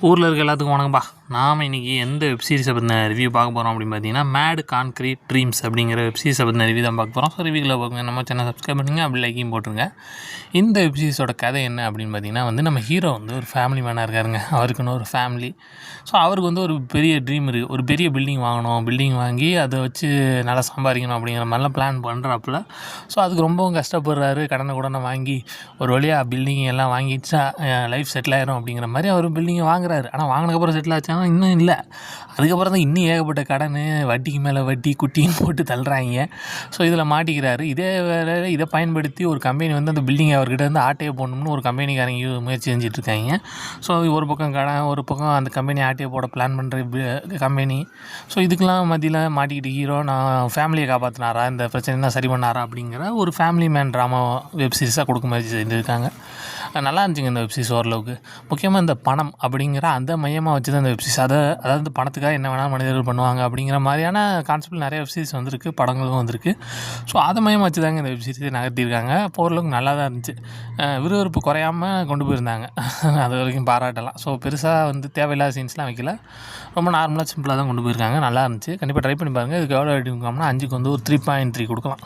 ஊரில் இருக்க எல்லாத்துக்கும் வணக்கம்பா. நாம் இன்றைக்கி எந்த வெப் சீரிஸை பற்றின ரிவ்யூ பார்க்க போகிறோம் அப்படின்னு பார்த்தீங்கன்னா, மேட் கான்க்ரீட் ட்ரீம்ஸ் அப்படிங்கிற வெப் சீரிஸை பற்றின ரிவ்யூ தான் பார்க்க போகிறோம். ஸோ ரிவ்யூவில் பார்க்குங்க, நம்ம சேனல் சப்ஸ்கிரைப் பண்ணுங்கள், அப்படி லைக்கையும் போட்டுருங்க. இந்த வெப் சீரிஸோட கதை என்ன அப்படின்னு பார்த்தீங்கன்னா நம்ம ஹீரோ ஒரு ஃபேமிலி மேனாக இருக்காருங்க. அவருக்குன்னு ஒரு ஃபேமிலி. ஸோ அவருக்கு ஒரு பெரிய ட்ரீம் இருக்குது. ஒரு பெரிய பில்டிங் வாங்கணும், பில்டிங் வாங்கி அதை வச்சு நல்லா சம்பாதிக்கணும் அப்படிங்கிற மாதிரிலாம் பிளான் பண்ணுறாப்புல. ஸோ அதுக்கு ரொம்பவும் கஷ்டப்படுறாரு. கடனை வாங்கி ஒரு வழியாக பில்டிங் எல்லாம் வாங்கிச்சா லைஃப் செட்டில் ஆயிரும் அப்படிங்கிற மாதிரி அவர் பில்டிங்கை வாங்குறாரு. ஆனால் வாங்கினதுக்கப்புறம் செட்டில் ஆச்சானா இன்னும் இல்லை. அதுக்கப்புறம் தான் இன்னும் ஏகப்பட்ட கடன், வட்டிக்கு மேலே வட்டி, குட்டின்னு போட்டு தள்ளுறாங்க. ஸோ இதில் மாட்டிக்கிறாரு. இதே வேறு இதை பயன்படுத்தி ஒரு கம்பெனி அந்த பில்டிங்கை அவர்கிட்ட ஆட்டையை போடணும்னு ஒரு கம்பெனிக்காரங்க முயற்சி செஞ்சிட்ருக்காங்க. ஸோ ஒரு பக்கம் கடன், ஒரு பக்கம் அந்த கம்பெனி ஆட்டையை போட பிளான் பண்ணுற கம்பெனி. ஸோ இதுக்கெல்லாம் மத்தியில் மாட்டிக்கிட்டு ஹீரோ நான் ஃபேமிலியை காப்பாற்றினாரா, இந்த பிரச்சனைலாம் சரி பண்ணாரா அப்படிங்கிற ஒரு ஃபேமிலி மேன் ட்ராமா வெப் சீரிஸாக கொடுக்க முயற்சி செஞ்சுருக்காங்க. நல்லா இருந்துச்சுங்க இந்த வெப்சீரிஸ் ஓரளவுக்கு. முக்கியமாக இந்த பணம் அப்படிங்கிற அந்த மையமாக வச்சு தான் இந்த வெப்சீரிஸ். அதாவது பணத்துக்காக என்ன வேணால் மனிதர்கள் பண்ணுவாங்க அப்படிங்கிற மாதிரியான கான்செப்ட் நிறைய வெப்சீரிஸ் வந்திருக்கு, படங்களும் வந்திருக்கு. ஸோ அதை மையமாக வச்சு தாங்க இந்த வெப்சீரிஸை நகர்த்தியிருக்காங்க. ஓரளவுக்கு நல்லா தான் இருந்துச்சு. விறுவிறுப்பு குறையாமல் கொண்டு போயிருந்தாங்க. அது வரைக்கும் பாராட்டலாம். ஸோ பெருசாக தேவையில்லாத சீன்ஸ்லாம் வைக்கல. ரொம்ப நார்மலாக சிம்பிளாக தான் கொண்டு போயிருக்காங்க. நல்லா இருந்துச்சு. கண்டிப்பாக ட்ரை பண்ணி பாருங்கள். இதுக்கு எவ்வளோ ரேட்டிங் கொடுக்காமனா 5க்கு ஒரு 3.3 கொடுக்கலாம்.